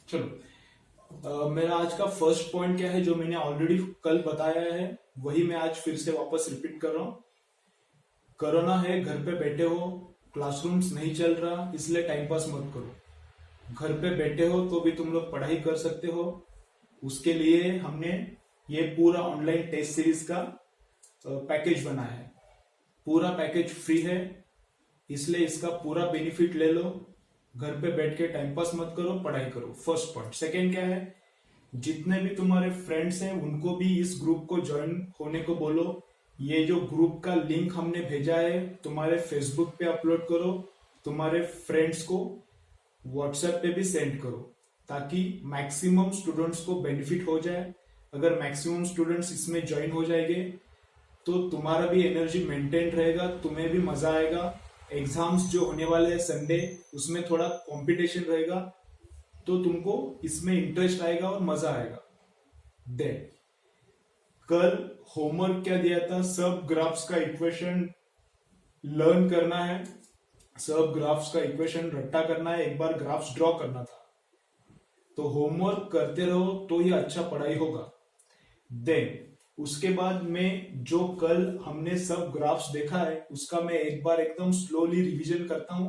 चलो, मेरा आज का फर्स्ट पॉइंट क्या है, जो मैंने ऑलरेडी कल बताया है वही मैं आज फिर से वापस रिपीट कर रहा हूँ। कोरोना है, घर पे बैठे हो, क्लासरूम्स नहीं चल रहा, इसलिए टाइम पास मत करो। घर पे बैठे हो तो भी तुम लोग पढ़ाई कर सकते हो। उसके लिए हमने ये पूरा ऑनलाइन टेस्ट सीरीज का पैकेज बनाया है। पूरा पैकेज फ्री है, इसलिए इसका पूरा बेनिफिट ले लो। घर पे बैठ के टाइम पास मत करो, पढ़ाई करो। First point. सेकेंड क्या है, जितने भी तुम्हारे फ्रेंड्स हैं उनको भी इस ग्रुप को ज्वाइन होने को बोलो। ये जो ग्रुप का लिंक हमने भेजा है तुम्हारे फेसबुक पे अपलोड करो, तुम्हारे फ्रेंड्स को व्हाट्सएप पे भी सेंड करो, ताकि मैक्सिमम स्टूडेंट्स को बेनिफिट हो जाए। अगर मैक्सिमम स्टूडेंट्स इसमें ज्वाइन हो जाएंगे तो तुम्हारा भी एनर्जी मेंटेन रहेगा, तुम्हें भी मजा आएगा। एग्जाम्स जो होने वाले हैं संडे, उसमें थोड़ा कंपटीशन रहेगा, तो तुमको इसमें इंटरेस्ट आएगा और मजा आएगा। देन कल होमवर्क क्या दिया था, सब ग्राफ्स का इक्वेशन लर्न करना है। सब ग्राफ्स का इक्वेशन रट्टा करना है, एक बार ग्राफ्स ड्रॉ करना था। तो होमवर्क करते रहो तो ही अच्छा पढ़ाई होगा। देन उसके बाद में जो कल हमने सब ग्राफ्स देखा है उसका मैं एक बार एकदम स्लोली रिवीजन करता हूं,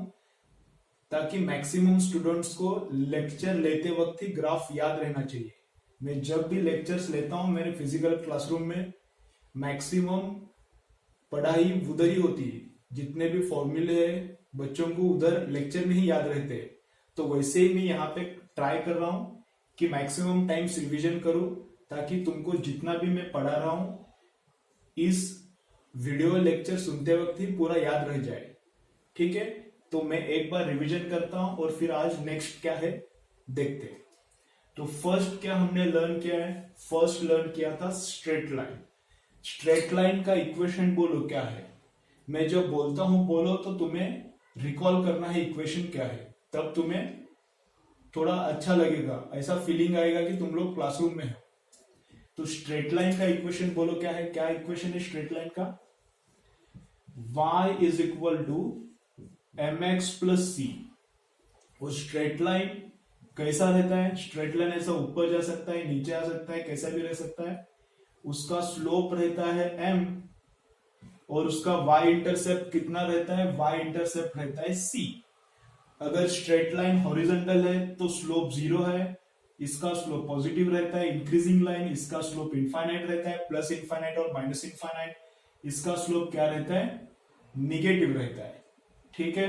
ताकि मैक्सिमम स्टूडेंट्स को लेक्चर लेते वक्त ही ग्राफ याद रहना चाहिए। मैं जब भी लेक्चर्स लेता हूं मेरे फिजिकल क्लासरूम में, मैक्सिमम पढ़ाई उधर ही होती है। जितने भी फॉर्मूले है बच्चों को उधर लेक्चर में ही याद रहते हैं। तो वैसे ही मैं यहाँ पे ट्राई कर रहा हूं कि मैक्सिमम टाइम्स रिवीजन करूं, ताकि तुमको जितना भी मैं पढ़ा रहा हूं इस वीडियो लेक्चर सुनते वक्त ही पूरा याद रह जाए। ठीक है, तो मैं एक बार रिवीजन करता हूं और फिर आज नेक्स्ट क्या है देखते हैं। तो फर्स्ट क्या हमने लर्न किया है, फर्स्ट लर्न किया था स्ट्रेट लाइन। स्ट्रेट लाइन का इक्वेशन बोलो क्या है। मैं जब बोलता हूं बोलो तो तुम्हें रिकॉल करना है इक्वेशन क्या है, तब तुम्हें थोड़ा अच्छा लगेगा, ऐसा फीलिंग आएगा कि तुम लोग क्लासरूम में हो। तो स्ट्रेट लाइन का इक्वेशन बोलो क्या है। क्या इक्वेशन है स्ट्रेट लाइन का, y is equal to mx plus C. वो स्ट्रेट लाइन कैसा रहता है, स्ट्रेट लाइन ऐसा ऊपर जा सकता है, नीचे आ सकता है, कैसा भी रह सकता है। उसका स्लोप रहता है m, और उसका y इंटरसेप्ट कितना रहता है, y इंटरसेप्ट रहता है c। अगर स्ट्रेट लाइन हॉरिजॉन्टल है तो स्लोप 0 है, इसका स्लोप पॉजिटिव रहता है। इंक्रीजिंग लाइन, इसका स्लोप इनफाइनाइट रहता है, प्लस इनफाइनाइट और माइनस इनफाइनाइट। इसका स्लोप क्या रहता है, निगेटिव रहता है। ठीक है।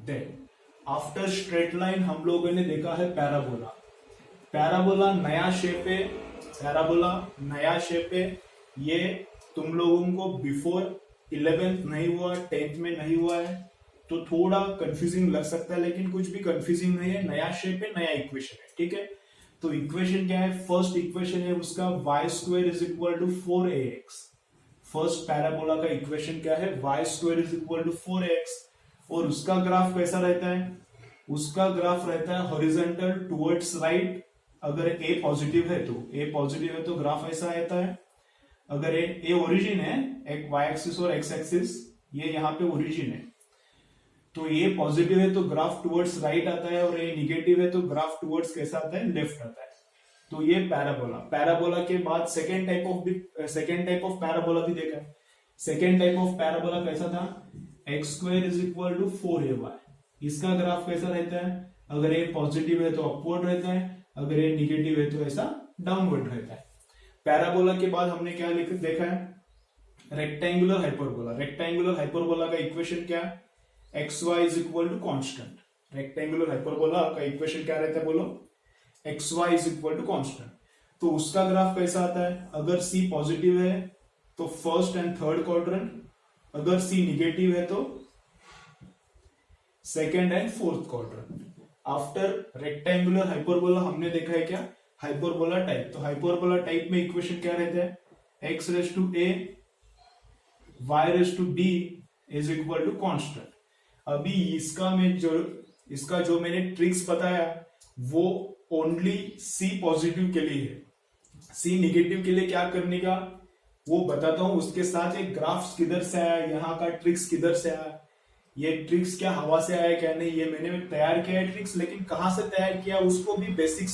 देन आफ्टर स्ट्रेट लाइन हम लोगों ने देखा है पैराबोला। पैराबोला नया शेप है, पैराबोला नया शेप है। ये तुम लोगों को बिफोर 11th नहीं हुआ, 10th में नहीं हुआ है, तो थोड़ा कंफ्यूजिंग लग सकता है, लेकिन कुछ भी कंफ्यूजिंग नहीं है। नया शेप है, नया इक्वेशन है। ठीक है, तो इक्वेशन क्या है, फर्स्ट इक्वेशन है उसका y square is equal to 4ax। First parabola का इक्वेशन क्या है, y square is equal to 4ax। और उसका ग्राफ कैसा रहता है, उसका ग्राफ रहता है हॉरिजॉन्टल टुवर्ड्स राइट। अगर a पॉजिटिव है तो ग्राफ ऐसा रहता है। अगर a ओरिजिन है, एक y एक्सिस और x एक्सिस, ये यहाँ पे ओरिजिन है, तो ये पॉजिटिव है तो ग्राफ टुवर्ड्स राइट आता है, और ये निगेटिव है तो ग्राफ टुवर्ड्स कैसा आता है, लेफ्ट आता है। तो ये पैराबोला। पैराबोला के बाद सेकेंड टाइप ऑफ पैराबोला भी देखा है। सेकेंड टाइप ऑफ पैराबोला कैसा था, x square is equal to 4ay। इसका ग्राफ कैसा रहता है, अगर ये पॉजिटिव है तो अपवर्ड रहता है, अगर ये निगेटिव है तो ऐसा डाउनवर्ड रहता है। पैराबोला के बाद हमने क्या देखा है, रेक्टेंगुलर हाइपरबोला। रेक्टेंगुलर हाइपरबोला का इक्वेशन क्या है, x y is equal to constant. Rectangular hyperbola का इक्वेशन क्या रहता है बोलो, x y is equal to constant. तो उसका ग्राफ कैसा आता है, अगर सी पॉजिटिव है तो फर्स्ट एंड थर्ड क्वाड्रेंट, अगर सी निगेटिव है तो second and fourth quadrant. After rectangular hyperbola हमने देखा है क्या, हाइपरबोला टाइप। तो हाइपरबोला टाइप में इक्वेशन क्या रहता है, x raise to a y raise to d is equal to constant. अभी इसका जो मैंने ट्रिक्स बताया वो ओनली सी पॉजिटिव के लिए है। सी निगेटिव के लिए क्या करने का वो बताता हूं, उसके साथ एक ग्राफ्स किधर से आया, यहाँ का ट्रिक्स किधर से आया, ये ट्रिक्स क्या हवा से आया क्या नहीं, ये मैंने तैयार किया है ट्रिक्स, लेकिन कहाँ से तैयार किया उसको भी बेसिक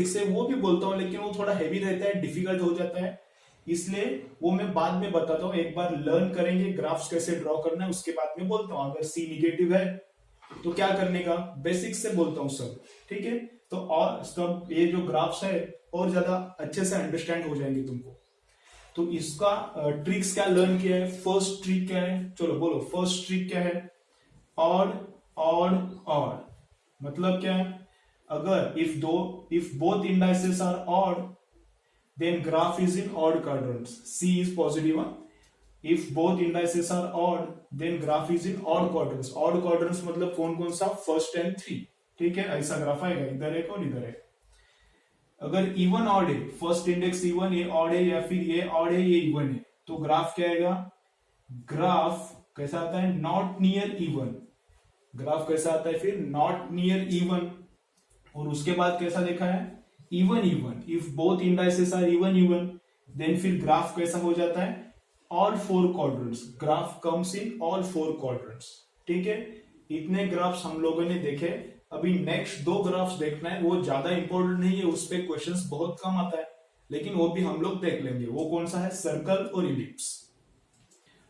से, वो भी बोलता हूँ, लेकिन वो थोड़ा हैवी रहता है, डिफिकल्ट हो जाता है, इसलिए वो मैं बाद में बताता हूँ। एक बार लर्न करेंगे ग्राफ्स कैसे ड्रॉ करना है, उसके बाद में बोलता हूँ। अगर सी निगेटिव है तो क्या करने का, बेसिक्स से बोलता हूँ सब, ठीक है। तो और सब ये जो ग्राफ्स है और ज्यादा अच्छे से अंडरस्टैंड हो जाएंगे तुमको। तो इसका ट्रिक्स क्या लर्न किया है, फर्स्ट ट्रिक क्या है, चलो बोलो फर्स्ट ट्रिक क्या है, ऑड ऑड ऑड, मतलब क्या है, अगर if both indices are odd then graph is in odd quadrants, C is positive one. If both indices are odd then graph is in odd quadrants. Odd quadrants मतलब कौन कौन सा, first and three, ठीक है, ऐसा graph आएगा, इधर एक और इधर एक। अगर इवन ऑड है, फर्स्ट इंडेक्स इवन, ये ऑड है, या फिर ये ऑड है ये इवन है, तो ग्राफ क्या आएगा, ग्राफ कैसा आता है, नॉट नियर इवन, ग्राफ कैसा आता है फिर, नॉट नियर इवन। और उसके बाद कैसा देखा है, even even, if both indices are even even, then फिर ग्राफ कैसा हो जाता है, all four quadrants, graph comes in all four quadrants, ठीक है। इतने ग्राफ्स हम लोगों ने देखे। अभी नेक्स्ट दो ग्राफ्स देखना है, वो ज्यादा इंपॉर्टेंट नहीं है, उस पे क्वेश्चंस बहुत कम आता है, लेकिन वो भी हम लोग देख लेंगे। वो कौन सा है, सर्कल और इलिप्स।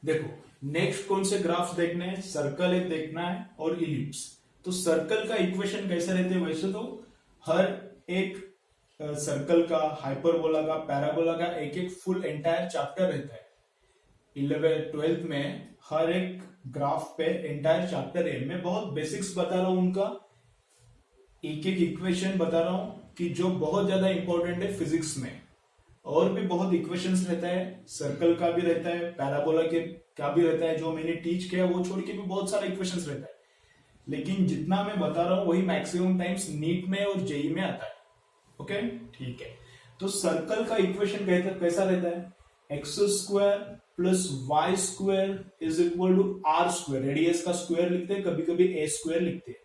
देखो नेक्स्ट कौन से ग्राफ्स देखने हैं, सर्कल एक देखना है और इलिप्स। तो सर्कल का इक्वेशन कैसे रहते हैं, वैसे तो हर एक सर्कल का, हाइपरबोला का, पैराबोला का एक एक फुल एंटायर चैप्टर रहता है। 11th-12th में हर एक ग्राफ पे एंटायर चैप्टर है। मैं बहुत बेसिक्स बता रहा हूं उनका, एक एक इक्वेशन बता रहा हूं कि जो बहुत ज्यादा इंपॉर्टेंट है फिजिक्स में। और भी बहुत इक्वेशंस रहता है, सर्कल का भी रहता है, पैराबोला के का भी रहता है, जो मैंने टीच किया वो छोड़ के भी बहुत सारा इक्वेशंस रहता है। लेकिन जितना मैं बता रहा हूं वही मैक्सिमम टाइम्स नीट में और जेई में आता है। ओके ठीक है। तो सर्कल का इक्वेशन कैसा रहता है, x square plus y square is equal to r square. Radius का स्क्वायर लिखते हैं, कभी कभी ए स्क्वायर लिखते हैं,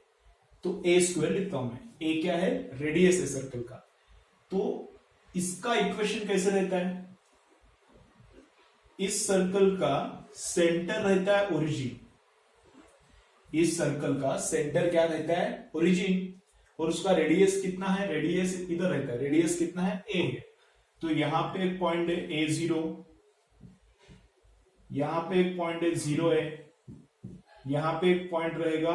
तो ए स्क्वायर लिखता हूं मैं। ए क्या है, रेडियस है सर्कल का। तो इसका इक्वेशन कैसे रहता है, इस सर्कल का सेंटर रहता है ओरिजिन, इस सर्कल का सेंटर क्या रहता है, ओरिजिन। और उसका रेडियस कितना है, रेडियस इधर रहता है, रेडियस कितना है, ए है। तो यहां पे एक पॉइंट है A0, यहां पे एक पॉइंट है 0 है, यहां पे एक पॉइंट रहेगा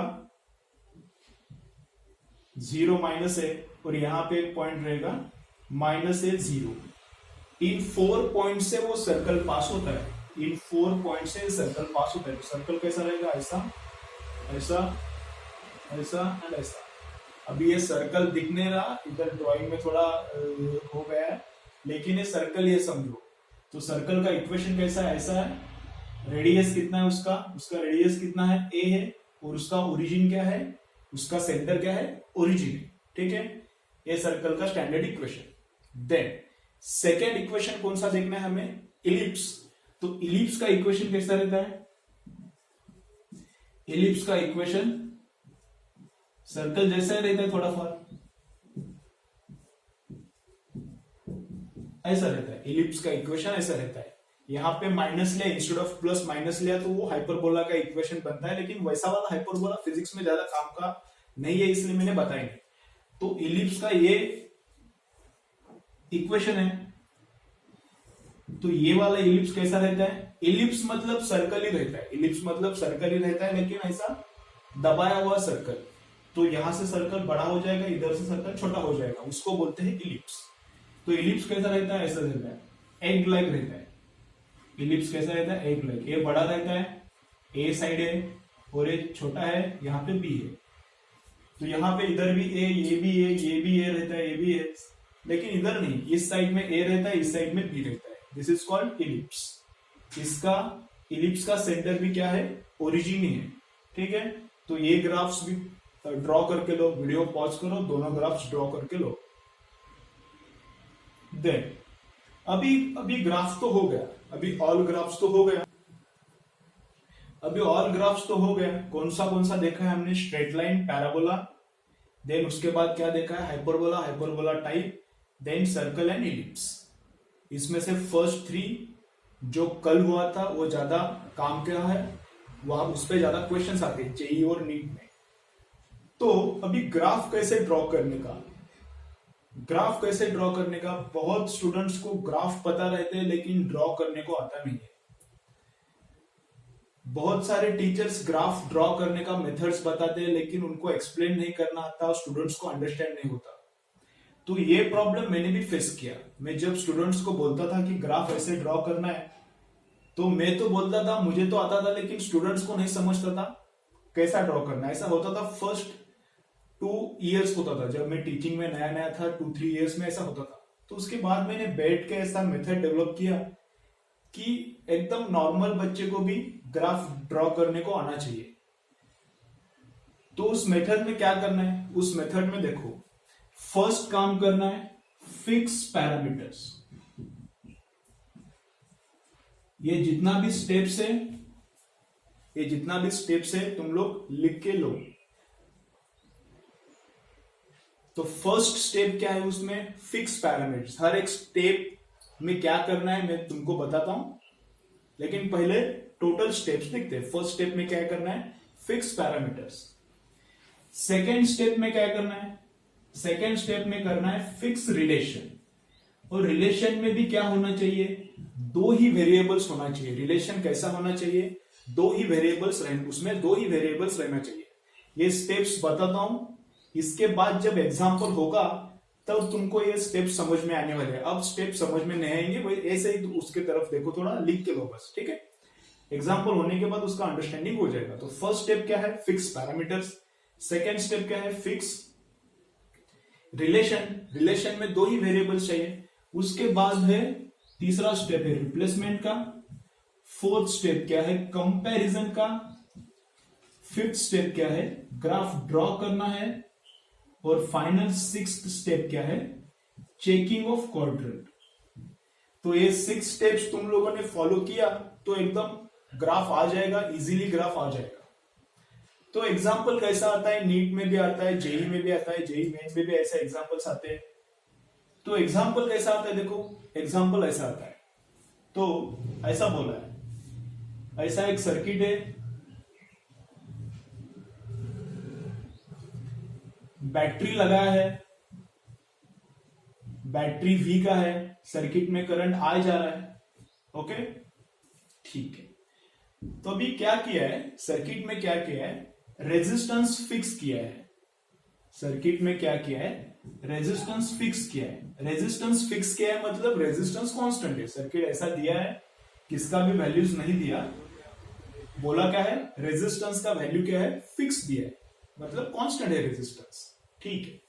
0 माइनस है, और यहां पे एक पॉइंट रहेगा माइनस है 0। इन 4 पॉइंट से वो सर्कल पास होता है, इन 4 पॉइंट से सर्कल पास होता है। तो सर्कल कैसा रहेगा, ऐसा ऐसा ऐसा एंड ऐसा। अभी ये सर्कल दिख नहीं रहा, इधर ड्राइंग में थोड़ा हो गया है, लेकिन ये सर्कल ये समझो। तो सर्कल का इक्वेशन कैसा है, ऐसा है। रेडियस कितना है उसका, उसका रेडियस कितना है, ए है, और उसका ओरिजिन क्या है, उसका सेंटर क्या है, ओरिजिन है, ठीक है। ये सर्कल का standard equation. Then second equation कौन सा देखना है हमें, इलिप्स। तो इलिप्स का इक्वेशन कैसा रहता है, इलिप्स का इक्वेशन सर्कल जैसा रहता है, थोड़ा फार ऐसा रहता है। इलिप्स का इक्वेशन ऐसा रहता है, यहां पे माइनस लिया इंस्टेड ऑफ प्लस माइनस लिया, तो वो हाइपरबोला का इक्वेशन बनता है। लेकिन वैसा वाला हाइपरबोला फिजिक्स में ज्यादा काम का नहीं है, इसलिए मैंने बताया नहीं। तो इलिप्स का ये इक्वेशन है। तो ये वाला इलिप्स कैसा रहता है, इलिप्स मतलब सर्कल ही रहता है, इलिप्स मतलब सर्कल ही रहता है, लेकिन ऐसा दबाया हुआ सर्कल। तो यहां से सर्कल बड़ा हो जाएगा, इधर से सर्कल छोटा हो जाएगा, उसको बोलते हैं इलिप्स। तो इलिप्स कैसा रहता है, ऐसा रहता है, एग लाइक रहता है। इलिप्स कैसा रहता है, एग लाइक। ए बड़ा रहता है, ए साइड है, और ए छोटा है, यहाँ पे बी है। तो यहाँ पे इधर भी ए, ये भी ए, ये भी ए रहता है, ये भी है, लेकिन इधर नहीं, इस साइड में ए रहता है, इस साइड में बी रहता है। This is called ellipse. इसका इलिप्स का सेंटर भी क्या है, ओरिजिन ही है, ठीक है। तो ये ग्राफ्स भी ड्रॉ करके लो, वीडियो पॉज करो, दोनों ग्राफ्स ड्रॉ करके लो। देन अभी ग्राफ तो हो गया, अभी ऑल ग्राफ्स तो हो गया, अभी ऑल ग्राफ्स तो हो गया। कौन सा देखा है हमने, स्ट्रेट लाइन, पैराबोला, देन उसके बाद क्या देखा है, hyperbola, hyperbola type, then circle and ellipse. इसमें से फर्स्ट 3 जो कल हुआ था वो ज्यादा काम का है, वहां उस पर ज्यादा क्वेश्चंस आते हैं जेई और नीट में। तो अभी ग्राफ कैसे ड्रॉ करने का, ग्राफ कैसे ड्रॉ करने का, बहुत स्टूडेंट्स को ग्राफ पता रहते हैं लेकिन ड्रॉ करने को आता नहीं है। बहुत सारे टीचर्स ग्राफ ड्रॉ करने का मेथड्स बताते हैं लेकिन उनको एक्सप्लेन नहीं करना आता, स्टूडेंट्स को अंडरस्टैंड नहीं होता। तो ये प्रॉब्लम मैंने भी फेस किया। मैं जब स्टूडेंट्स को बोलता था कि ग्राफ ऐसे ड्रॉ करना है, तो मैं तो बोलता था मुझे तो आता था, लेकिन स्टूडेंट्स को नहीं समझता था कैसा ड्रॉ करना है। ऐसा होता था फर्स्ट 2 इयर्स होता था, जब मैं टीचिंग में नया नया था, 2-3 इयर्स में ऐसा होता था। तो उसके बाद मैंने बैठ के ऐसा मेथड डेवलप किया कि एकदम नॉर्मल बच्चे को भी ग्राफ ड्रॉ करने को आना चाहिए। तो उस मेथड में क्या करना है, उस मेथड में देखो, फर्स्ट काम करना है फिक्स पैरामीटर्स। ये जितना भी स्टेप्स है, ये जितना भी स्टेप्स है तुम लोग लिख के लो। तो फर्स्ट स्टेप क्या है, उसमें फिक्स पैरामीटर्स। हर एक स्टेप में क्या करना है मैं तुमको बताता हूं, लेकिन पहले टोटल स्टेप्स देखते हैं। फर्स्ट स्टेप में क्या करना है, फिक्स पैरामीटर्स। सेकेंड स्टेप में क्या करना है, सेकेंड स्टेप में करना है फिक्स रिलेशन। और रिलेशन में भी क्या होना चाहिए, 2 ही वेरिएबल्स होना चाहिए। रिलेशन कैसा होना चाहिए, 2 ही वेरिएबल्स रहना, उसमें 2 ही वेरिएबल्स रहना चाहिए। ये स्टेप्स बताता हूं, इसके बाद जब एग्जाम्पल होगा तब तुमको ये स्टेप समझ में आने वाले हैं। अब स्टेप समझ में नहीं आएंगे, वही ऐसे ही उसके तरफ देखो, थोड़ा लिख के लो बस, ठीक है। एग्जाम्पल होने के बाद उसका अंडरस्टैंडिंग हो जाएगा। तो फर्स्ट स्टेप क्या है, फिक्स पैरामीटर्स। सेकेंड स्टेप क्या है, फिक्स रिलेशन। रिलेशन में 2 ही वेरिएबल्स चाहिए। उसके बाद है तीसरा स्टेप है रिप्लेसमेंट का। फोर्थ स्टेप क्या है, कंपैरिजन का। फिफ्थ स्टेप क्या है, ग्राफ ड्रॉ करना है। और फाइनल सिक्स्थ स्टेप क्या है, चेकिंग ऑफ क्वाड्रेंट। तो ये 6 स्टेप्स तुम लोगों ने फॉलो किया तो एकदम ग्राफ आ जाएगा, इजीली ग्राफ आ जाएगा। तो एग्जाम्पल कैसा आता है, नीट में भी आता है, जेई में भी आता है, जेई मेन में भी ऐसे एग्जाम्पल्स आते हैं। तो एग्जाम्पल कैसा आता है, देखो एग्जाम्पल ऐसा आता है। तो ऐसा बोला है, ऐसा एक सर्किट है, बैटरी लगा है, बैटरी V का है, सर्किट में करंट आ जा रहा है, ओके ठीक है। तो अभी क्या किया है, सर्किट में क्या किया है, रेजिस्टेंस फिक्स किया है। सर्किट में क्या किया है, रेजिस्टेंस फिक्स किया है। रेजिस्टेंस फिक्स किया है मतलब रेजिस्टेंस कांस्टेंट है। सर्किट ऐसा दिया है, किसका भी वैल्यूज नहीं दिया, बोला क्या है, रेजिस्टेंस का वैल्यू क्या है, फिक्स दिया है, मतलब कांस्टेंट है रेजिस्टेंस, ठीक है।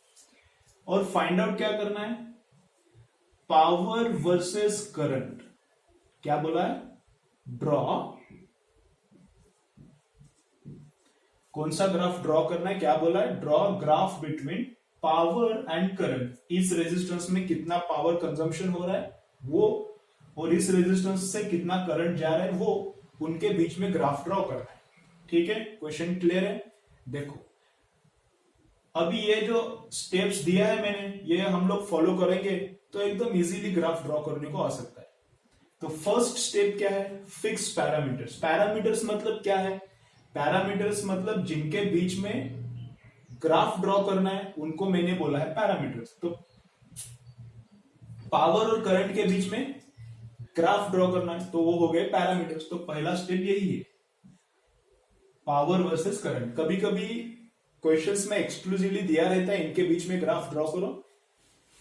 और फाइंड आउट क्या करना है, पावर वर्सेस करंट। क्या बोला है, ड्रॉ, कौन सा ग्राफ ड्रॉ करना है, क्या बोला है, draw graph between power and current. इस रेजिस्टेंस में कितना पावर कंजम्पशन हो रहा है वो, और इस रेजिस्टेंस से कितना करंट जा रहा है वो, उनके बीच में ग्राफ ड्रॉ करना है, ठीक है। क्वेश्चन क्लियर है। देखो अभी ये जो स्टेप्स दिया है मैंने, ये हम लोग फॉलो करेंगे तो एकदम इजीली ग्राफ ड्रॉ करने को आ सकता है। तो फर्स्ट स्टेप क्या है, फिक्स पैरामीटर्स। पैरामीटर्स मतलब क्या है, पैरामीटर्स मतलब जिनके बीच में ग्राफ ड्रॉ करना है उनको मैंने बोला है पैरामीटर्स। तो पावर और करंट के बीच में ग्राफ ड्रॉ करना है तो वो हो गए पैरामीटर्स। तो पहला स्टेप यही है, पावर वर्सेस करंट। कभी कभी क्वेश्चंस में एक्सक्लूसिवली दिया रहता है इनके बीच में ग्राफ ड्रॉ करो,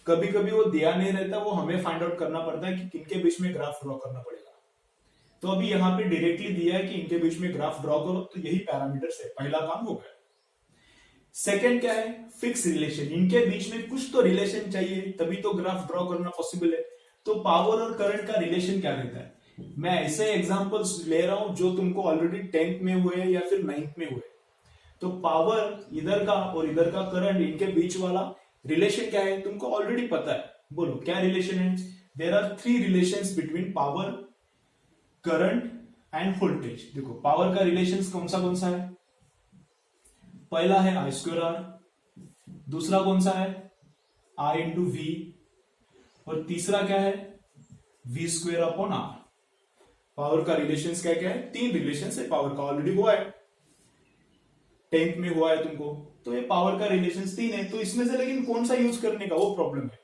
कभी कभी वो दिया नहीं रहता, वो हमें फाइंड आउट करना पड़ता है कि किनके बीच में ग्राफ ड्रॉ करना पड़ेगा। तो अभी यहां पे डायरेक्टली दिया है कि इनके बीच में ग्राफ ड्रॉ करो, तो यही पैरामीटर्स है, पहला काम हो गया। सेकेंड क्या है, फिक्स रिलेशन। इनके बीच में कुछ तो रिलेशन चाहिए तभी तो ग्राफ ड्रॉ करना पॉसिबल है। तो पावर और करंट का रिलेशन क्या रहता है, मैं ऐसे एग्जांपल्स ले रहा हूं जो तुमको ऑलरेडी 10th में हुए या फिर 9th में हुए। तो पावर इधर का और इधर का करंट, इनके बीच वाला रिलेशन क्या है तुमको ऑलरेडी पता है, बोलो क्या रिलेशन है। There are 3 relations between power, current and voltage. देखो पावर का रिलेशन कौन सा है, पहला है I स्क्वायर R, दूसरा कौन सा है I इंटू वी, और तीसरा क्या है V square upon R। Power का रिलेशन क्या क्या है, 3 रिलेशन है पावर का, ऑलरेडी हुआ है 10th में हुआ है तुमको। तो ये पावर का रिलेशन 3 है, तो इसमें से लेकिन कौन सा यूज करने का वो प्रॉब्लम है।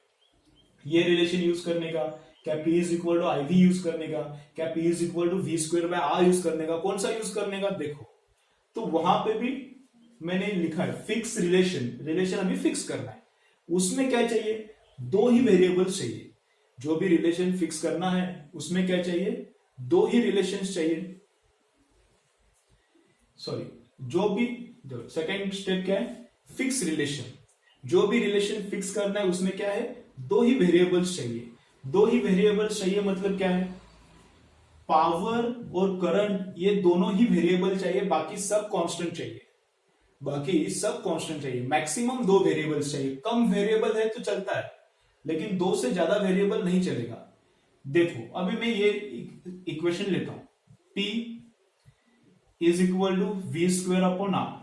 ये रिलेशन यूज करने का, क्या P is equal to I V use करने का, क्या P is equal to V square by R use करने का, कौन सा यूज करने का देखो। तो वहां पे भी मैंने लिखा है फिक्स रिलेशन, रिलेशन अभी फिक्स करना है। उसमें क्या चाहिए, 2 ही वेरिएबल्स चाहिए। जो भी रिलेशन फिक्स करना है उसमें क्या चाहिए, 2 ही रिलेशंस चाहिए। सॉरी, जो भी सेकेंड स्टेप क्या है, फिक्स रिलेशन। जो भी रिलेशन फिक्स करना है उसमें क्या है, 2 ही वेरिएबल्स चाहिए। 2 ही वेरिएबल्स चाहिए मतलब क्या है, पावर और करंट ये दोनों ही वेरिएबल चाहिए, बाकी सब कांस्टेंट चाहिए। बाकी सब कांस्टेंट चाहिए, मैक्सिमम 2 वेरिएबल्स चाहिए। कम वेरिएबल है तो चलता है, लेकिन 2 से ज्यादा वेरिएबल नहीं चलेगा। देखो अभी मैं ये इक्वेशन लेता हूं, P is equal to V square upon R,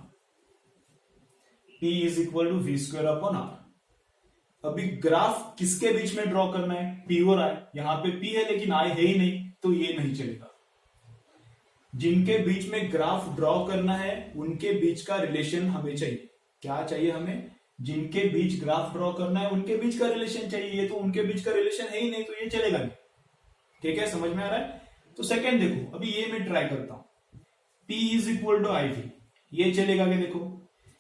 P is equal to V square upon R. अभी ग्राफ किसके बीच में ड्रॉ करना है, P और I। यहां पे P है लेकिन I है ही नहीं, तो ये नहीं चलेगा। जिनके बीच में ग्राफ ड्रॉ करना है उनके बीच का रिलेशन हमें चाहिए। क्या चाहिए हमें, जिनके बीच ग्राफ ड्रॉ करना है उनके बीच का रिलेशन चाहिए। ये तो उनके बीच का रिलेशन है ही नहीं, तो ये चलेगा नहीं। ठीक है, समझ में आ रहा है। तो सेकंड देखो, अभी ये मैं ट्राई करता हूं, P is equal to I V, ये चलेगा क्या, देखो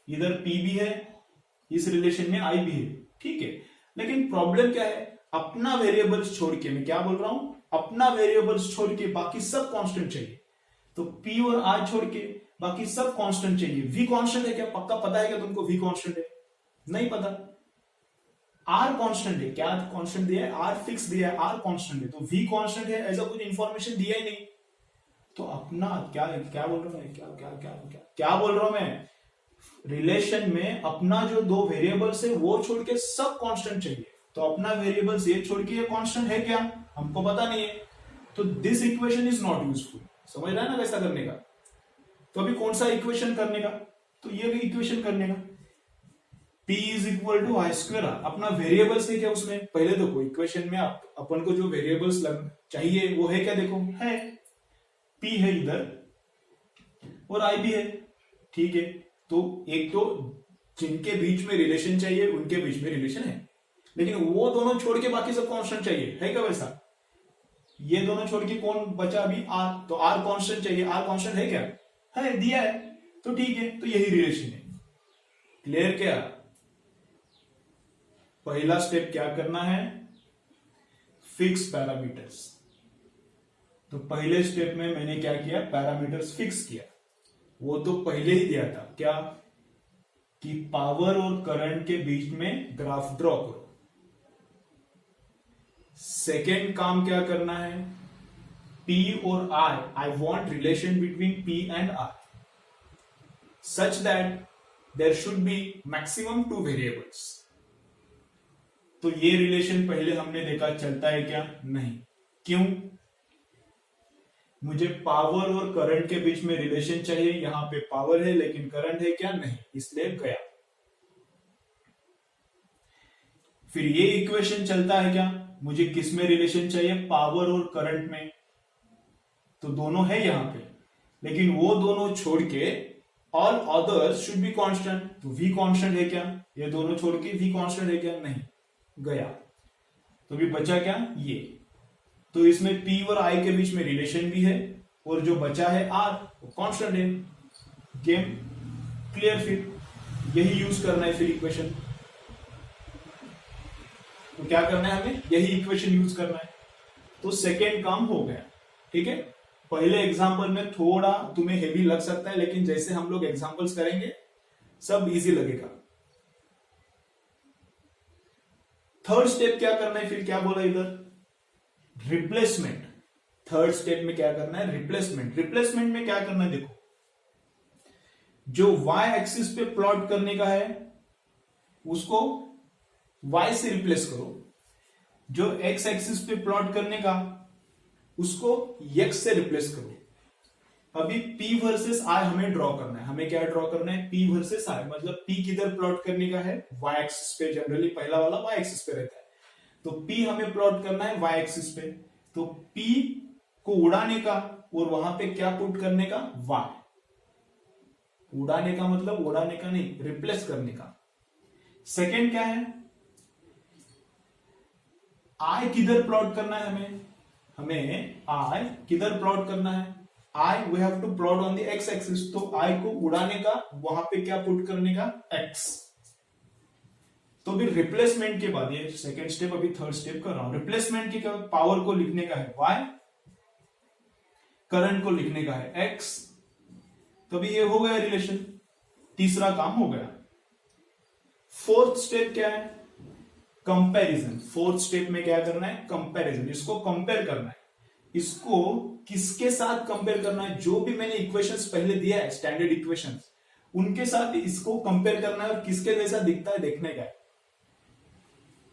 इधर P भी है, इस रिलेशन में I भी है, ठीक है। लेकिन प्रॉब्लम क्या है, अपना वेरिएबल्स छोड़ के, मैं क्या बोल रहा हूं, अपना वेरिएबल्स छोड़ के बाकी सब कांस्टेंट चाहिए। तो P और R छोड़ के बाकी सब कांस्टेंट चाहिए। V कांस्टेंट है क्या, पक्का पता है क्या तुमको V कांस्टेंट है, नहीं पता। R कांस्टेंट है, क्या कांस्टेंट दिया है, R फिक्स दिया है, R कांस्टेंट है। तो V कांस्टेंट है, ऐसा कुछ इंफॉर्मेशन दिया ही नहीं। तो अपना क्या क्या बोल रहा हूं मैं, क्या क्या क्या क्या क्या बोल रहा हूं मैं, रिलेशन में अपना जो 2 वेरिएबल्स है वो छोड़ के सब कांस्टेंट चाहिए। तो अपना वेरिएबल्स ये छोड़ के ये कांस्टेंट है क्या, हमको पता नहीं है। तो this equation is not useful. समझ रहा है ना कैसा करने का। तो अभी कौन सा इक्वेशन करने का, तो ये भी इक्वेशन करने का, P is equal to I square R. अपना वेरिएबल्स है क्या उसमें, पहले देखो इक्वेशन में अपन को जो वेरिएबल्स चाहिए वो है क्या, देखो है P है इधर और I भी है, ठीक है। तो एक तो जिनके बीच में रिलेशन चाहिए उनके बीच में रिलेशन है, लेकिन वो दोनों छोड़ के बाकी सब कांस्टेंट चाहिए, है क्या वैसा। ये दोनों छोड़ के कौन बचा अभी, R। तो R कांस्टेंट चाहिए, R कांस्टेंट है क्या, है, दिया है, तो ठीक है। तो यही रिलेशन है। क्लियर क्या, पहला स्टेप क्या करना है, फिक्स पैरामीटर्स। तो पहले स्टेप में मैंने क्या किया, पैरामीटर्स फिक्स किया। वो तो पहले ही दिया था, क्या कि पावर और करंट के बीच में ग्राफ ड्रॉ करो। सेकेंड काम क्या करना है, P और I want relation between P and R such that there should be maximum 2 variables। तो ये रिलेशन पहले हमने देखा चलता है क्या, नहीं। क्यों, मुझे पावर और करंट के बीच में रिलेशन चाहिए, यहां पे पावर है लेकिन करंट है क्या, नहीं, इसलिए गया। फिर ये इक्वेशन चलता है क्या, मुझे किस में रिलेशन चाहिए, पावर और करंट में। तो दोनों है यहां पे, लेकिन वो दोनों छोड़ के all others should be constant. तो V कांस्टेंट है क्या, ये दोनों छोड़ के V कांस्टेंट है क्या, नहीं, गया। तो अभी बचा क्या, ये। तो इसमें P और I के बीच में रिलेशन भी है, और जो बचा है R वो कांस्टेंट है। Game clear. फिर यही यूज करना है फिर इक्वेशन। तो क्या करना है हमें, यही इक्वेशन यूज करना है। तो सेकेंड काम हो गया, ठीक है। पहले एग्जांपल में थोड़ा तुम्हें हेवी लग सकता है, लेकिन जैसे हम लोग एग्जांपल्स करेंगे सब इजी लगेगा। थर्ड स्टेप क्या करना है, फिर क्या बोला इधर, रिप्लेसमेंट। थर्ड स्टेप में क्या करना है, रिप्लेसमेंट। रिप्लेसमेंट में क्या करना है, देखो जो y एक्सिस पे प्लॉट करने का है उसको y से रिप्लेस करो, जो x एक्सिस पे प्लॉट करने का उसको x से रिप्लेस करो। अभी P वर्सेस I हमें ड्रॉ करना है। हमें क्या ड्रॉ करना है, P वर्सेस I, मतलब P किधर प्लॉट करने का है, y एक्सिस पे। जनरली पहला वाला y एक्सिस पे रहता है, तो P हमें प्लॉट करना है y एक्सिस पे। तो P को उड़ाने का और वहां पे क्या पुट करने का, वाई। उड़ाने का मतलब उड़ाने का नहीं, रिप्लेस करने का। सेकेंड क्या है, आई किधर प्लॉट करना है हमें आई किधर प्लॉट करना है, I we have to plot on the X axis. तो आई को उड़ाने का वहां पे क्या पुट करने का, एक्स। तो भी रिप्लेसमेंट के बाद, ये सेकेंड स्टेप, अभी थर्ड स्टेप कर रहा हूं। रिप्लेसमेंट के बाद पावर को लिखने का है वाई, करंट को लिखने का है एक्स। तो भी ये हो गया रिलेशन, तीसरा काम हो गया। फोर्थ स्टेप क्या है, कंपैरिजन। फोर्थ स्टेप में क्या करना है, कंपैरिजन। इसको कंपेयर करना है। इसको किसके साथ कंपेयर करना है, जो भी मैंने इक्वेशंस पहले दिया है, स्टैंडर्ड इक्वेशंस, उनके साथ इसको कंपेयर करना है और किसके जैसा दिखता है देखने का है।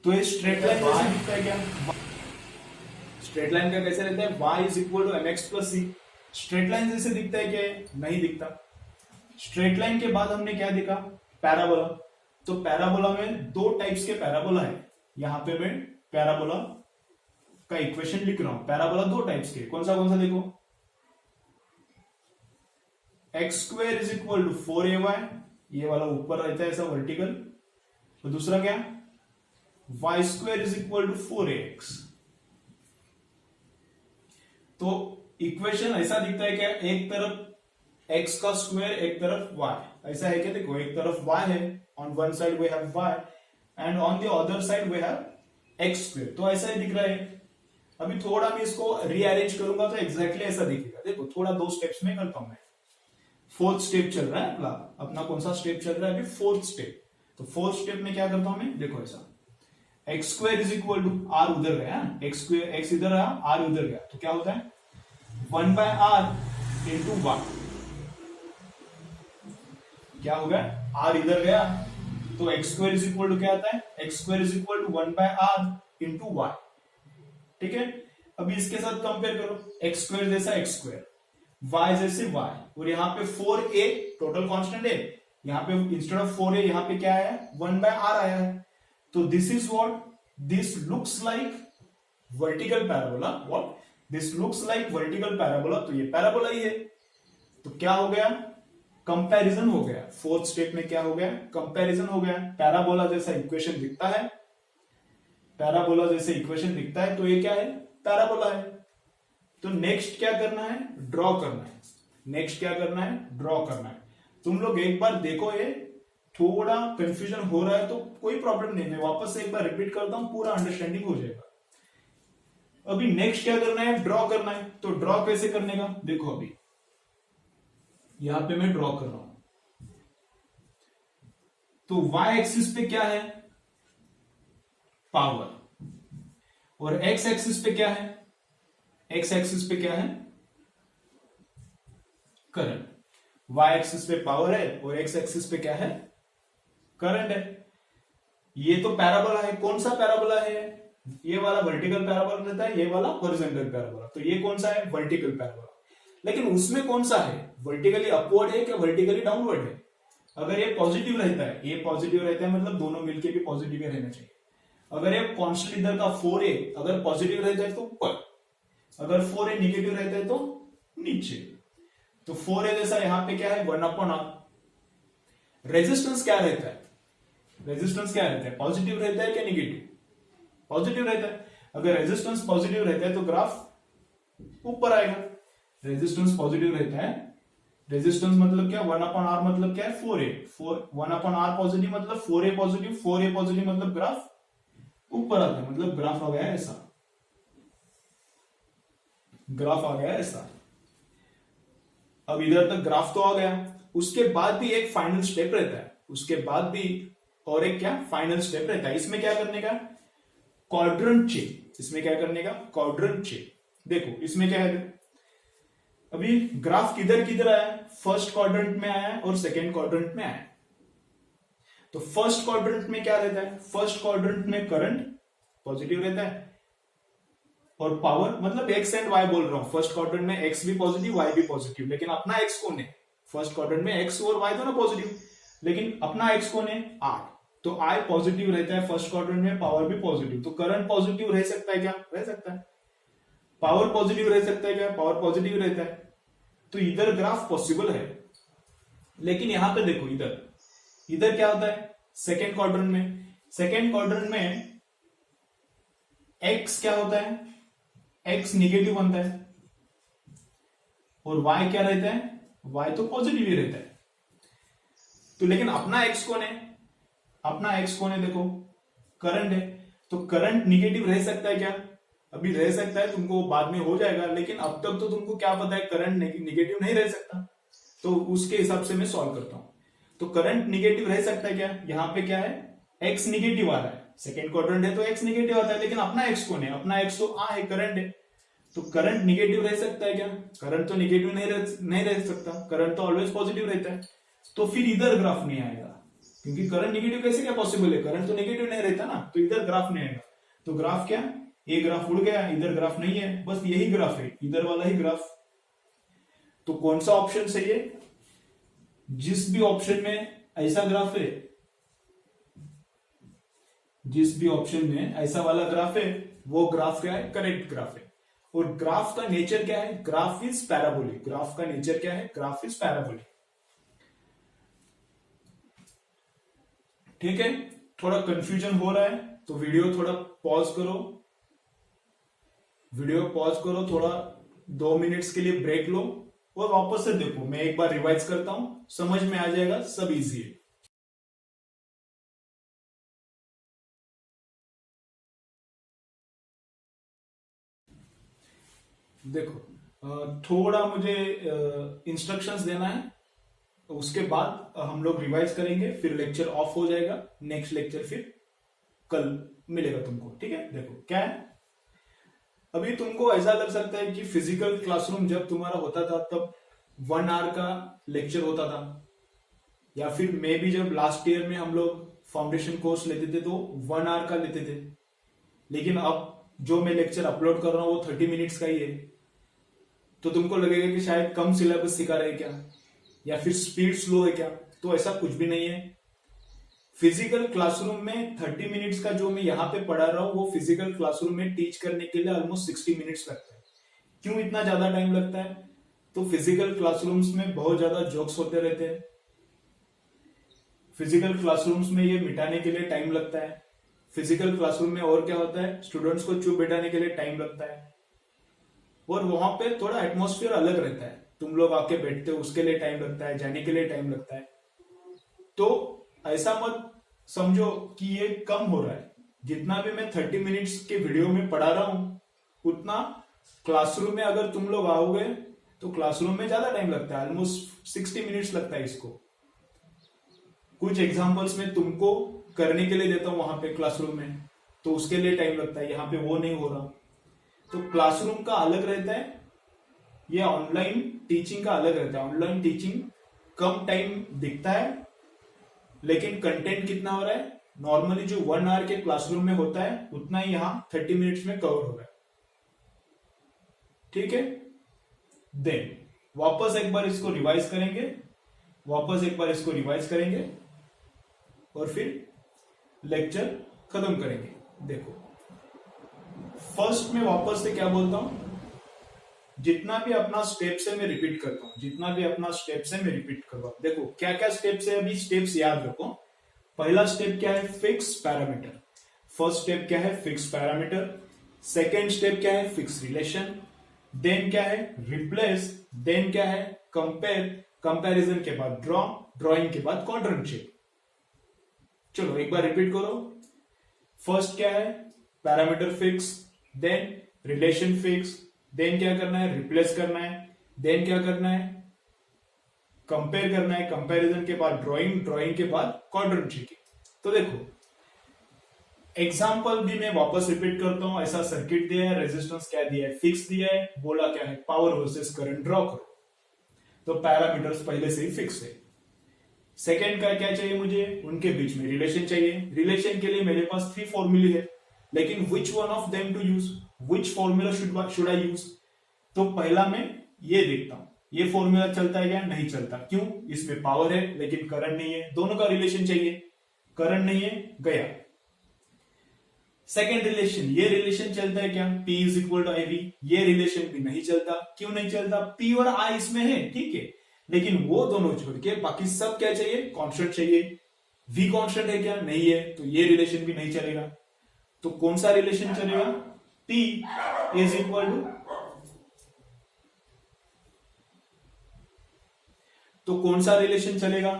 तो ये स्ट्रेट लाइन जैसा दिखता है क्या, स्ट्रेट लाइन का कैसे रहता है, y is equal to mx plus c. Straight line जैसे दिखता है क्या, नहीं दिखता। स्ट्रेट लाइन के बाद हमने क्या देखा, पैराबोला। तो पैराबोला में दो टाइप्स के पैराबोला है। यहां पे मैं पैराबोला का इक्वेशन लिख रहा हूं। पैराबोला दो टाइप्स के, कौन सा देखो, x square is equal to 4ay, ये वाला ऊपर रहता है ऐसा वर्टिकल। तो दूसरा क्या, y square is equal to 4ax। तो इक्वेशन ऐसा दिखता है क्या, एक तरफ x का स्क्वायर, एक तरफ y, ऐसा है क्या, देखो एक तरफ y है, on one side we have y and on the other side we have x square. तो ऐसा ही दिख रहा है। अभी थोड़ा मैं इसको रीअरेंज करूंगा तो एग्जैक्टली ऐसा दिखेगा। देखो थोड़ा दो स्टेप्स में करता हूं मैं। फोर्थ स्टेप चल रहा है अपना कौन सा स्टेप चल रहा है अभी, फोर्थ स्टेप। तो फोर्थ स्टेप में क्या करता हूं मैं, देखो ऐसा, x square is equal to, r उधर गया, एक्स स्क्वायर, एक्स इधर आया, आर उधर गया, तो क्या होता है 1 बाय आर इंटू वाई। क्या हो गया, आर इधर गया तो x square is equal to क्या आता है, x square is equal to 1 by r into y. ठीक है, अभी इसके साथ कंपेयर करो, एक्स स्क्वायर जैसा एक्स स्क्वायर, वाई जैसे वाई, और यहाँ पे 4a टोटल कांस्टेंट है, यहाँ पे इंस्टेड ऑफ 4a यहाँ पे क्या आया है, 1 बाय आर आया है। तो this is what, this looks like vertical parabola. What, this looks like vertical parabola. तो ये पैराबोला ही है। तो क्या हो गया, कंपैरिजन हो गया। फोर्थ स्टेप में क्या हो गया, कंपैरिजन हो गया। पैराबोला जैसा इक्वेशन दिखता है, पैराबोला जैसे इक्वेशन दिखता है, तो ये क्या है, पैराबोला है। तो नेक्स्ट क्या करना है, ड्रॉ करना है। नेक्स्ट क्या करना है, ड्रॉ करना है। तुम लोग एक बार देखो, ये थोड़ा कंफ्यूजन हो रहा है तो कोई प्रॉब्लम नहीं, मैं वापस से एक बार रिपीट करता हूं, पूरा अंडरस्टैंडिंग हो जाएगा। अभी नेक्स्ट क्या करना है, ड्रॉ करना है। तो ड्रॉ कैसे करने का, देखो अभी यहां पे मैं ड्रॉ कर रहा हूं। तो y एक्सिस पे क्या है, पावर, और x एक्सिस पे क्या है, x एक्सिस पे क्या है, करंट। y एक्सिस पे पावर है और x एक्सिस पे क्या है, करंट है। ये तो पैराबोला है। कौन सा पैराबोला है, ये वाला वर्टिकल पैराबोला रहता है, ये वाला हॉरिजॉन्टल पैराबोला। तो ये कौन सा है, वर्टिकल पैराबोला। लेकिन उसमें कौन सा है, वर्टिकली अपवर्ड है क्या वर्टिकली डाउनवर्ड है। अगर ये पॉजिटिव रहता है, ये पॉजिटिव रहता है, मतलब दोनों मिलके भी पॉजिटिव रहना चाहिए। अगर ये कॉन्स्टेंट इधर का 4a अगर पॉजिटिव रहता है तो ऊपर, अगर 4a निगेटिव रहता है तो नीचे। तो 4a जैसा यहां पे क्या है, 1/r। रेजिस्टेंस क्या रहता है, रेजिस्टेंस क्या रहता है, पॉजिटिव रहता है क्या नेगेटिव, पॉजिटिव रहता है। अगर रेजिस्टेंस पॉजिटिव रहता है तो ग्राफ ऊपर आएगा। रेजिस्टेंस पॉजिटिव रहता है, रेजिस्टेंस मतलब क्या, 1/r मतलब क्या है, 4a। 1/r पॉजिटिव मतलब 4a पॉजिटिव, 4a पॉजिटिव मतलब ग्राफ ऊपर आता है, मतलब ग्राफ आ गया ऐसा, ग्राफ आ गया ऐसा। अब इधर तक ग्राफ तो आ गया, उसके बाद भी एक फाइनल स्टेप रहता है, उसके बाद भी और एक क्या फाइनल स्टेप रहता है। इसमें क्या करने का, क्वाड्रेंट चेक। इसमें क्या करने का, क्वाड्रेंट चेक। देखो इसमें क्या है, अभी ग्राफ किधर किधर आया, फर्स्ट क्वाड्रेंट में आया और सेकेंड क्वाड्रेंट में आया। तो फर्स्ट क्वाड्रेंट में क्या रहता है, फर्स्ट क्वाड्रेंट में करंट पॉजिटिव रहता है और पावर, मतलब एक्स एंड वाई बोल रहा हूं। फर्स्ट क्वाड्रेंट में एक्स भी पॉजिटिव, वाई भी पॉजिटिव, लेकिन अपना एक्स कौन है, फर्स्ट क्वाड्रेंट में एक्स और वाई दोनों पॉजिटिव, लेकिन अपना एक्स कौन है, आर। तो आई पॉजिटिव रहता है फर्स्ट क्वाड्रेंट में, पावर भी पॉजिटिव। तो करंट पॉजिटिव रह सकता है क्या, रह सकता है। पावर पॉजिटिव रह सकता है क्या? पावर पॉजिटिव रहता है, तो इधर ग्राफ पॉसिबल है। लेकिन यहां पे देखो, इधर इधर क्या होता है सेकेंड क्वाड्रेंट में? सेकेंड क्वाड्रेंट में एक्स क्या होता है? एक्स निगेटिव बनता है, और वाई क्या रहता है? वाई तो पॉजिटिव ही रहता है। तो लेकिन अपना एक्स कौन है? अपना एक्स कौन है? देखो करंट है, तो करंट निगेटिव रह सकता है क्या? अभी रह सकता है, तुमको बाद में हो जाएगा, लेकिन अब तक तो तुमको क्या पता है करंट निगेटिव नहीं रह सकता। तो उसके हिसाब से मैं सॉल्व करता हूं। तो करंट निगेटिव रह सकता है क्या? यहाँ पे क्या है? एक्स निगेटिव आ रहा है, सेकेंड क्वाड्रेंट है तो एक्स निगेटिव आता है, लेकिन अपना एक्स कौन है? अपना एक्स तो आ है, करंट है। तो करंट निगेटिव रह सकता है क्या? करंट तो निगेटिव नहीं रह सकता, करंट तो ऑलवेज पॉजिटिव रहता है। तो फिर इधर ग्राफ नहीं आएगा, क्योंकि करंट निगेटिव कैसे क्या पॉसिबल है? करंट तो निगेटिव नहीं रहता ना, तो इधर ग्राफ नहीं आएगा। तो ग्राफ क्या? ये ग्राफ उड़ गया, इधर ग्राफ नहीं है, बस यही ग्राफ है, इधर वाला ही ग्राफ। तो कौन सा ऑप्शन सही है? जिस भी ऑप्शन में ऐसा ग्राफ है, जिस भी ऑप्शन में ऐसा वाला ग्राफ है, वो ग्राफ क्या है? करेक्ट ग्राफ है। और ग्राफ का नेचर क्या है? Graph is parabolic. ग्राफ का नेचर क्या है? Graph is parabolic. ठीक है, थोड़ा कंफ्यूजन हो रहा है तो वीडियो थोड़ा पॉज करो, वीडियो पॉज करो, थोड़ा 2 मिनट्स के लिए ब्रेक लो और वापस से देखो। मैं एक बार रिवाइज करता हूं, समझ में आ जाएगा, सब इजी है। देखो थोड़ा मुझे इंस्ट्रक्शंस देना है, उसके बाद हम लोग रिवाइज करेंगे, फिर लेक्चर ऑफ हो जाएगा। नेक्स्ट लेक्चर फिर कल मिलेगा तुमको, ठीक है? देखो क्या है, अभी तुमको ऐसा लग सकता है कि फिजिकल क्लासरूम जब तुम्हारा होता था तब 1 आवर का लेक्चर होता था, या फिर मे भी जब लास्ट ईयर में हम लोग फाउंडेशन कोर्स लेते थे तो 1 आवर का लेते थे। लेकिन अब जो मैं लेक्चर अपलोड कर रहा हूं वो 30 मिनट्स का ही है। तो तुमको लगेगा कि शायद कम सिलेबस सिखा रहे क्या, या फिर स्पीड स्लो है क्या? तो ऐसा कुछ भी नहीं है। फिजिकल क्लासरूम में 30 मिनट्स का जो मैं यहाँ पे पढ़ा रहा हूँ, वो फिजिकल क्लासरूम में टीच करने के लिए ऑलमोस्ट 60 मिनट्स लगता है। क्यों इतना ज्यादा टाइम लगता है? तो फिजिकल क्लासरूम्स में बहुत ज्यादा जोक्स होते रहते हैं, फिजिकल क्लासरूम्स में ये मिटाने के लिए टाइम लगता है। फिजिकल क्लासरूम में और क्या होता है, स्टूडेंट्स को चुप बैठाने के लिए टाइम लगता है, और वहां पे थोड़ा एटमोस्फियर अलग रहता है। तुम लोग आके बैठते हो, उसके लिए टाइम लगता है, जाने के लिए टाइम लगता है। तो ऐसा मत समझो कि ये कम हो रहा है। जितना भी मैं 30 मिनट्स के वीडियो में पढ़ा रहा हूं, उतना क्लासरूम में अगर तुम लोग आओगे तो क्लासरूम में ज्यादा टाइम लगता है, ऑलमोस्ट 60 मिनट्स लगता है इसको। कुछ एग्जांपल्स में तुमको करने के लिए देता हूं वहां पे क्लासरूम में, तो उसके लिए टाइम लगता है, यहाँ पे वो नहीं हो रहा। तो क्लासरूम का अलग रहता है, ये ऑनलाइन टीचिंग का अलग रहता है। ऑनलाइन टीचिंग कम टाइम दिखता है, लेकिन कंटेंट कितना हो रहा है? नॉर्मली जो 1 आवर के क्लासरूम में होता है उतना ही यहाँ 30 मिनट्स में कवर हो रहा है, ठीक है? देन वापस एक बार इसको रिवाइज करेंगे, और फिर लेक्चर खत्म करेंगे। देखो फर्स्ट में वापस से क्या बोलता हूं, जितना भी अपना स्टेप्स है मैं रिपीट करता हूं, देखो क्या क्या स्टेप्स है, अभी स्टेप्स याद रखो। पहला स्टेप क्या है? Fix parameter. फर्स्ट स्टेप क्या है? Fix parameter. सेकेंड स्टेप क्या है? Fix relation. देन क्या है? रिप्लेस। देन क्या है? कंपेयर। कंपैरिजन के बाद ड्रॉ, ड्रॉइंग के बाद क्वाड्रेंट शेप। चलो एक बार रिपीट करो। फर्स्ट क्या है? Parameter fix, then relation fix, then क्या करना है? रिप्लेस करना है, देन क्या करना है? कंपेयर करना है, कंपैरिजन के बाद ड्राइंग, ड्राइंग के बाद क्वाड्रेंट शेप। तो देखो एग्जाम्पल भी मैं वापस रिपीट करता हूं। ऐसा सर्किट दिया है, रेजिस्टेंस क्या दिया है? फिक्स दिया है, बोला क्या है? पावर वर्सेस करंट ड्रॉ करो। तो पैरामीटर्स पहले से ही फिक्स है। सेकेंड का क्या चाहिए मुझे? उनके बीच में रिलेशन चाहिए। रिलेशन के लिए मेरे पास 3 फॉर्मूले है, लेकिन which one of them to use, which formula should I use? तो पहला मैं ये देखता हूं, ये फॉर्मूला चलता है क्या? नहीं चलता। क्यों? इसमें पावर है लेकिन करंट नहीं है, दोनों का रिलेशन चाहिए, करंट नहीं है, गया। सेकेंड रिलेशन, ये रिलेशन चलता है क्या, P is equal to I V, ये रिलेशन भी नहीं चलता। क्यों नहीं चलता, P और I इसमें है, ठीक है, लेकिन वो दोनों छोड़ के बाकी सब क्या चाहिए, कांस्टेंट चाहिए। V कांस्टेंट है क्या, नहीं है, तो ये रिलेशन भी नहीं चलेगा। तो कौन सा रिलेशन चलेगा, P इज इक्वल टू, तो कौन सा रिलेशन चलेगा,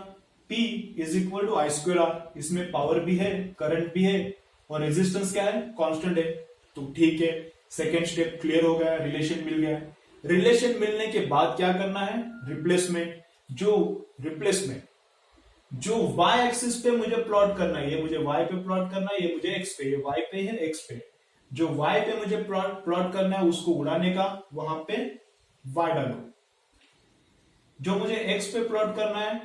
P is equal to I square R. इसमें पावर भी है, करंट भी है और रेजिस्टेंस क्या है, कांस्टेंट है। तो ठीक है, सेकेंड स्टेप क्लियर हो गया, रिलेशन मिल गया। रिलेशन मिलने के बाद क्या करना है, रिप्लेसमेंट। जो y एक्सिस पे मुझे प्लॉट करना है, ये मुझे y पे प्लॉट करना है, ये मुझे x पे, ये y पे है, x पे। जो y पे मुझे प्लॉट करना है उसको उड़ाने का, वहां पे y डालो। जो मुझे x पे प्लॉट करना है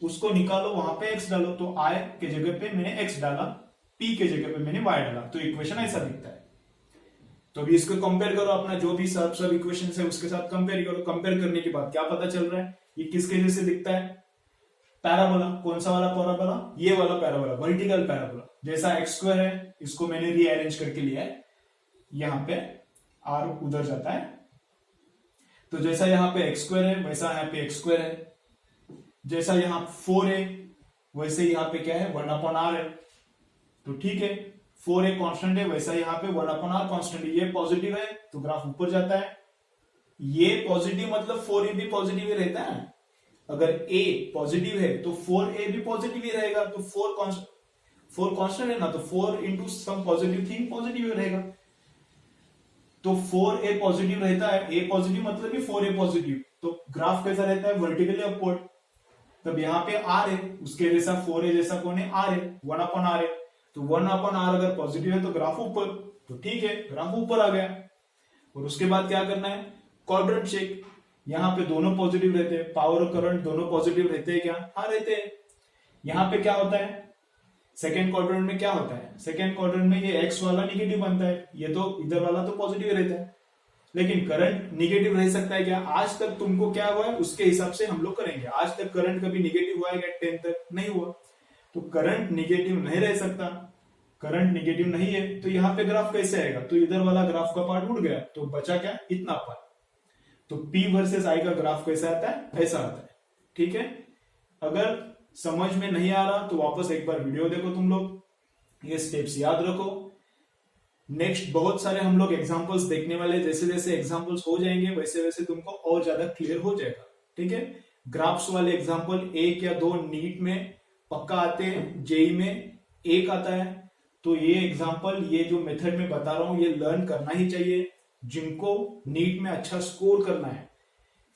उसको निकालो, वहां पे x डालो। तो I के जगह पे मैंने x डाला, P के जगह पे मैंने y डाला, तो इक्वेशन ऐसा दिखता है। तो अभी इसको कंपेयर करो, अपना जो भी सब इक्वेशन है उसके साथ कंपेयर करो। कंपेयर करने के बाद क्या पता चल रहा है, ये किसके जैसे दिखता है, पैराबोला। कौन सा वाला पैराबोला, ये वाला पैराबोला, वर्टिकल पैराबोला। जैसा एक्स स्क्वायर है, इसको मैंने रीअरेंज करके लिया है, यहां पे आर उधर जाता है, तो जैसा यहाँ पे एक्स स्क्वायर है वैसा यहाँ पे एक्स स्क्वायर है। जैसा यहाँ 4 है वैसे यहाँ पे क्या है, 1/r है। तो ठीक है, 4a कांस्टेंट है, वैसा यहाँ पे 1/r कांस्टेंट है। ये पॉजिटिव है तो ग्राफ ऊपर जाता है। ये पॉजिटिव मतलब 4a भी पॉजिटिव ही रहता है। अगर a पॉजिटिव है तो 4a भी पॉजिटिव ही रहेगा। तो 4 कांस्टेंट है ना, तो 4 into some positive thing positive ही रहेगा। तो 4a पॉजिटिव रहता है, a पॉजिटिव मतलब कि 4a पॉजिटिव। तो ग्राफ कैसा रहता है, वर्टिकली अपवर्ड। तब यहाँ पे r है, उसके जैसा 4a जैसा कौन है, r है, 1/r है। तो 1/r अगर पॉजिटिव है तो ग्राफ ऊपर, तो ठीक है, ग्राफ ऊपर आ गया। और उसके बाद क्या करना है, क्वाड्रेंट चेक। यहाँ पे दोनों पॉजिटिव रहते हैं, पावर और करंट दोनों पॉजिटिव रहते हैं क्या, हाँ रहते हैं। यहाँ पे क्या होता है, सेकेंड क्वाड्रेंट में क्या होता है, सेकेंड क्वाड्रेंट में ये एक्स वाला निगेटिव बनता है, ये तो इधर वाला तो पॉजिटिव रहता है। लेकिन करंट निगेटिव रह सकता है क्या, आज तक तुमको क्या हुआ है उसके हिसाब से हम लोग करेंगे। आज तक करंट कभी निगेटिव हुआ है क्या, 10 तक नहीं हुआ। तो करंट निगेटिव नहीं रह सकता, करंट निगेटिव नहीं है तो यहाँ पे ग्राफ कैसे आएगा, तो इधर वाला ग्राफ का पार्ट उड़ गया, तो बचा क्या, इतना पार्ट। तो P वर्सेस I का ग्राफ कैसा आता है, ऐसा आता है। ठीक है, अगर समझ में नहीं आ रहा तो वापस एक बार वीडियो देखो तुम लोग, ये स्टेप्स याद रखो। नेक्स्ट बहुत सारे हम लोग एग्जांपल्स देखने वाले, जैसे जैसे एग्जांपल्स हो जाएंगे वैसे वैसे तुमको और ज्यादा क्लियर हो जाएगा। ठीक है, ग्राफ्स वाले एग्जांपल 1 या 2 नीट में पक्का आते हैं, जेई में 1 आता है। तो ये एग्जांपल, ये जो मेथड में बता रहा हूं, ये लर्न करना ही चाहिए। जिनको नीट में अच्छा स्कोर करना है,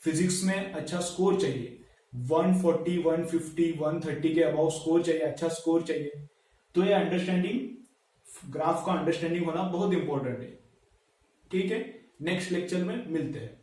फिजिक्स में अच्छा स्कोर चाहिए, 140, 150, 130 के अबाउ स्कोर चाहिए, अच्छा स्कोर चाहिए, तो ये अंडरस्टैंडिंग, ग्राफ का अंडरस्टैंडिंग होना बहुत इंपॉर्टेंट है। ठीक है, नेक्स्ट लेक्चर में मिलते हैं।